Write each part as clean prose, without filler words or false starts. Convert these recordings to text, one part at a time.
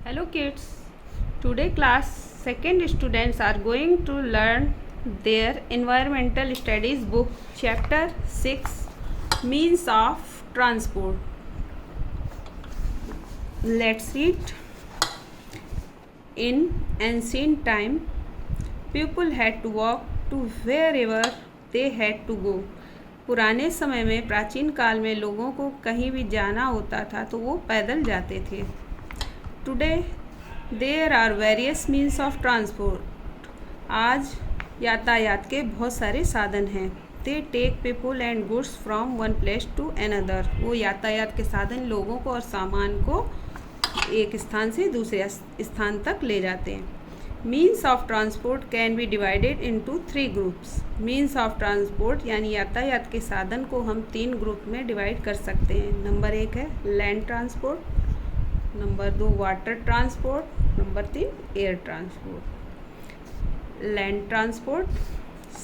Hello kids. Today class second students are going to learn their environmental studies book chapter 6 means of transport. Let's read. In ancient time people had to walk to wherever they had to go. पुराने समय में प्राचीन काल में लोगों को कहीं भी जाना होता था तो वो पैदल जाते थे. Today there are various means of transport. आज यातायात के बहुत सारे साधन हैं. They take people and goods from one place to another. वो यातायात के साधन लोगों को और सामान को एक स्थान से दूसरे स्थान तक ले जाते हैं. Means of transport can be divided into 3 groups. Means of transport यानी यातायात के साधन को हम 3 ग्रुप में डिवाइड कर सकते हैं. नंबर 1 है land transport, number 2 water transport, number 3 air transport. Land transport.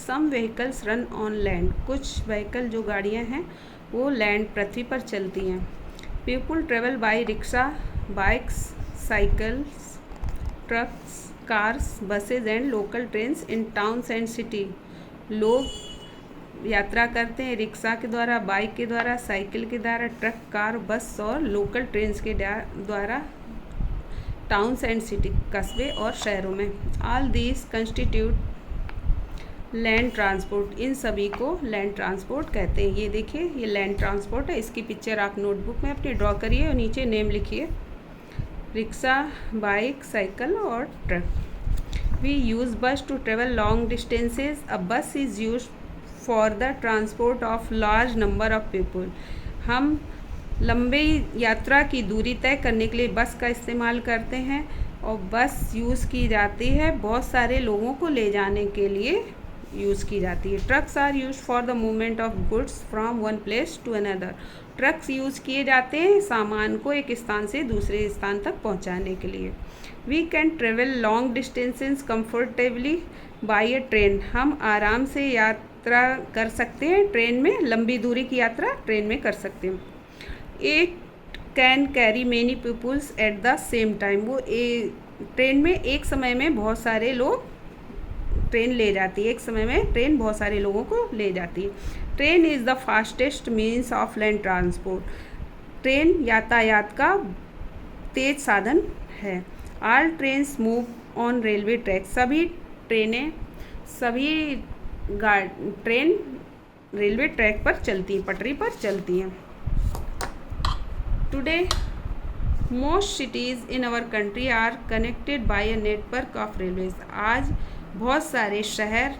Some vehicles run on land. कुछ व्हीकल जो गाड़ियां हैं वो लैंड पृथ्वी पर चलती हैं. People travel by rickshaw, bikes, cycles, trucks, cars, buses and local trains in towns and city. लोग यात्रा करते हैं रिक्शा के द्वारा, बाइक के द्वारा, साइकिल के द्वारा, ट्रक, कार, बस और लोकल ट्रेन्स के द्वारा टाउन्स एंड सिटी, कस्बे और शहरों में. All these constitute land transport. इन सभी को लैंड ट्रांसपोर्ट कहते हैं. ये देखिए ये लैंड ट्रांसपोर्ट है. इसकी पिक्चर आप नोटबुक में अपनी ड्रॉ करिए और नीचे नेम लिखिए. रिक्शा, बाइक, साइकिल और truck. We use bus to travel long distances. A bus is use for the transport of large number of people. हम लंबी यात्रा की दूरी तय करने के लिए बस का इस्तेमाल करते हैं और बस यूज़ की जाती है बहुत सारे लोगों को ले जाने के लिए यूज़ की जाती है. Trucks are use for the movement of goods from one place to another. Trucks use किए जाते हैं सामान को एक स्थान से दूसरे स्थान तक पहुंचाने के लिए. We can travel long distances comfortably by a train. हम आराम से यात्रा कर सकते हैं ट्रेन में. लंबी दूरी की यात्रा ट्रेन में कर सकते हैं. It can carry many peoples at the same time. वो ट्रेन में एक समय में बहुत सारे लोग ट्रेन ले जाती है. एक समय में ट्रेन बहुत सारे लोगों को ले जाती है. Train is the fastest means of land transport. Train यातायात का तेज साधन है. All trains move on railway track. सभी ट्रेन रेलवे ट्रैक पर चलती हैं, पटरी पर चलती हैं. Today most cities in our country are connected by a network of railways. आज बहुत सारे शहर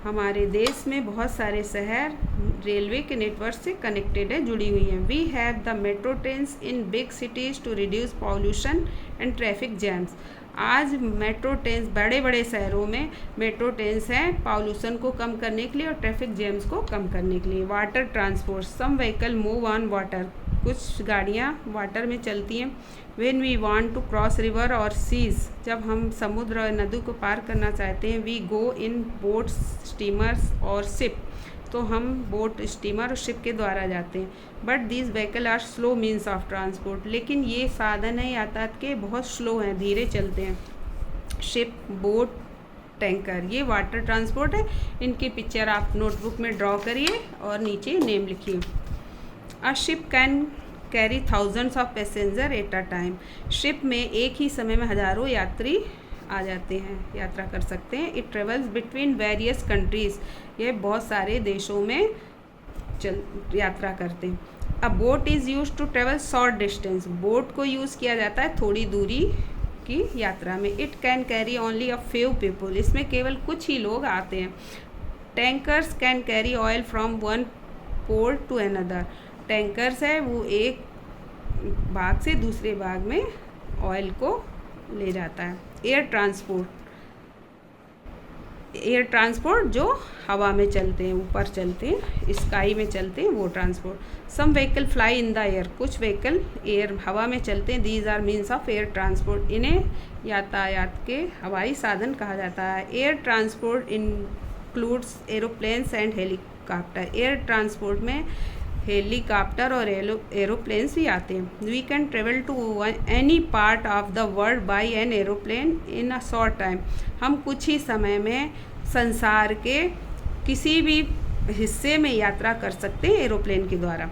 हमारे देश में बहुत सारे शहर रेलवे के नेटवर्क से कनेक्टेड है, जुड़ी हुई हैं. We have the metro trains in big cities to reduce pollution and traffic jams. आज मेट्रो ट्रेन्स बड़े बड़े शहरों में मेट्रो ट्रेन्स हैं पॉल्यूशन को कम करने के लिए और ट्रैफिक जैम्स को कम करने के लिए. Water transport. Some vehicle move on water. कुछ गाड़ियाँ वाटर में चलती हैं. When we want to cross river और सीज. जब हम समुद्र और नदी को पार करना चाहते हैं we go in boats, steamers और शिप. तो हम बोट, स्टीमर और शिप के द्वारा जाते हैं. But these vehicle are slow means of transport. लेकिन ये साधन है यातायात के बहुत स्लो हैं, धीरे चलते हैं. शिप, बोट, टैंकर ये वाटर ट्रांसपोर्ट है. इनकी पिक्चर आप नोटबुक में ड्रॉ करिए और नीचे नेम लिखिए. A ship can carry thousands of passenger at a time. Ship में एक ही समय में हज़ारों यात्री आ जाते हैं, यात्रा कर सकते हैं. It travels between various countries. ये बहुत सारे देशों में यात्रा करते हैं. A boat is use to travel short distance. Boat को यूज़ किया जाता है थोड़ी दूरी की यात्रा में. It can carry only a few people. इसमें केवल कुछ ही लोग आते हैं. Tankers can carry oil from one port to another. Tankers है वो एक भाग से दूसरे भाग में ऑयल को ले जाता है. Air transport. एयर ट्रांसपोर्ट जो हवा में चलते हैं, ऊपर चलते हैं, स्काई में चलते हैं, वो transport. Some vehicle fly in the air. कुछ व्हीकल एयर हवा में चलते हैं. These are means of air transport. इन्हें यातायात के हवाई साधन कहा जाता है. Air transport includes aeroplanes and helicopter. Air transport में हेलीकॉप्टर और एरोप्लेन्स भी आते हैं। We can travel to any part of the world by an aeroplane in a short time. हम कुछ ही समय में संसार के किसी भी हिस्से में यात्रा कर सकते हैं एरोप्लेन के द्वारा।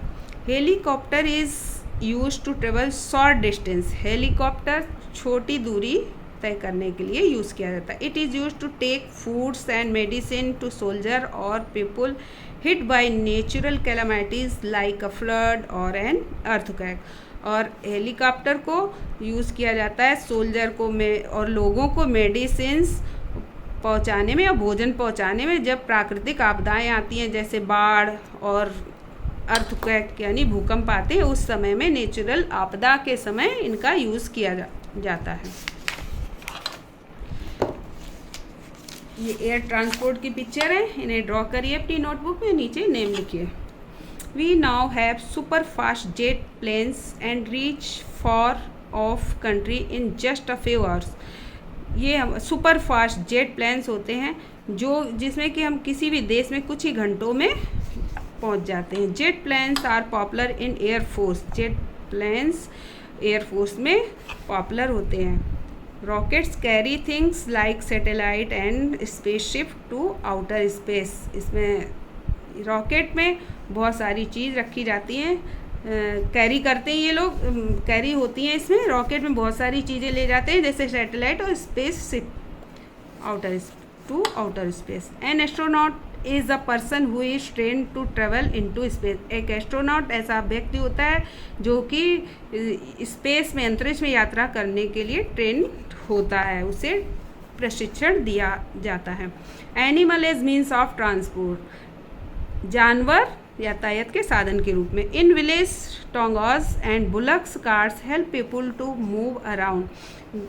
Helicopter is use to travel short distance. Helicopter छोटी दूरी तय करने के लिए यूज़ किया जाता है। It is use to take foods and medicine to soldier और people hit by natural calamities like a flood और एन अर्थक्वेक। और हेलीकॉप्टर को यूज़ किया जाता है सोल्जर को और लोगों को मेडिसिन्स पहुंचाने में और भोजन पहुंचाने में जब प्राकृतिक आपदाएं आती हैं, जैसे बाढ़ और अर्थक्वेक यानी भूकंप आते हैं, उस समय में नेचुरल आपदा के समय इनका यूज़ किया जाता है। ये एयर ट्रांसपोर्ट की पिक्चर है, इन्हें ड्रॉ करिए अपनी नोटबुक में, नीचे नेम लिखिए। We now have super fast jet planes and reach far of country in just a few hours. ये सुपर फास्ट जेट प्लेन्स होते हैं जिसमें कि हम किसी भी देश में कुछ ही घंटों में पहुंच जाते हैं। Jet planes are popular in air force. Jet planes air force में पॉपुलर होते हैं। Rockets carry things like satellite and spaceship to outer space. इसमें रॉकेट में बहुत सारी चीज़ रखी जाती हैं, कैरी करते हैं ये लोग, कैरी होती हैं इसमें। रॉकेट में बहुत सारी चीज़ें ले जाते हैं, जैसे सैटेलाइट और spaceship to outer space. An astronaut is a person who is train to travel into space. एक एस्ट्रोनॉट ऐसा व्यक्ति होता है जो कि स्पेस में, अंतरिक्ष में यात्रा करने के लिए ट्रेन होता है, उसे प्रशिक्षण दिया जाता है। Animal as means of transport. जानवर यातायात के साधन के रूप में। In village tongas and bullocks carts help people to move around.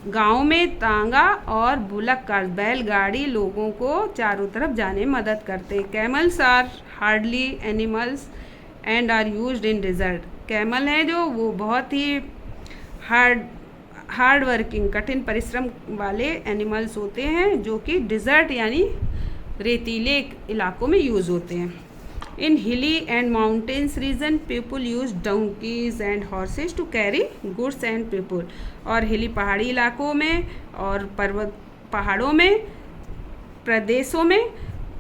गाँव में तांगा और बुलक कार्स, बैलगाड़ी लोगों को चारों तरफ जाने में मदद करते हैं। Camels are hardly animals and are used in desert. Camel हैं जो वो बहुत ही हार्ड वर्किंग, कठिन परिश्रम वाले एनिमल्स होते हैं जो कि डिज़र्ट यानी रेतीले इलाकों में यूज़ होते हैं। In hilly and mountains region people use donkeys and horses to carry goods and people. और हिली पहाड़ी इलाकों में और पर्वत पहाड़ों में प्रदेशों में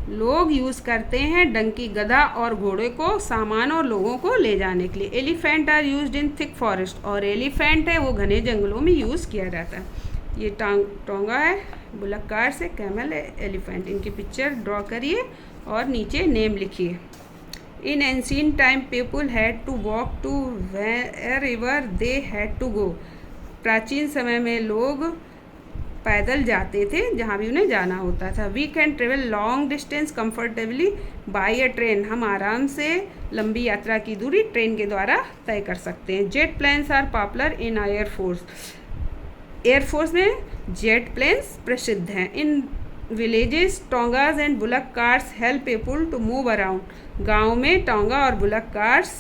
लोग यूज़ करते हैं डंकी, गधा और घोड़े को सामान और लोगों को ले जाने के लिए। Elephant are used in thick forest. और एलिफेंट है वो घने जंगलों में यूज़ किया जाता है। ये टोंगा है, बुलक कार्स है, कैमल है, एलिफेंट। इनकी पिक्चर ड्रॉ करिए और नीचे नेम लिखिए। In ancient time people had to walk to wherever they had to go. प्राचीन समय में लोग पैदल जाते थे जहाँ भी उन्हें जाना होता था। We can travel long distance comfortably by a train. हम आराम से लंबी यात्रा की दूरी ट्रेन के द्वारा तय कर सकते हैं। Jet planes are popular in air force. Air force में जेट प्लेन्स प्रसिद्ध हैं। In villages tongas and bullock carts help people to move around. गाँव में टोंगा और बुलक कार्स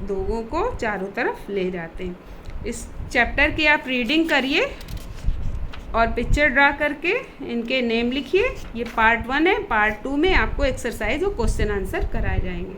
लोगों को चारों तरफ ले जाते हैं। इस चैप्टर की आप रीडिंग करिए और पिक्चर ड्रा करके इनके नेम लिखिए। ये पार्ट 1 है। पार्ट 2 में आपको एक्सरसाइज और क्वेश्चन आंसर कराए जाएंगे।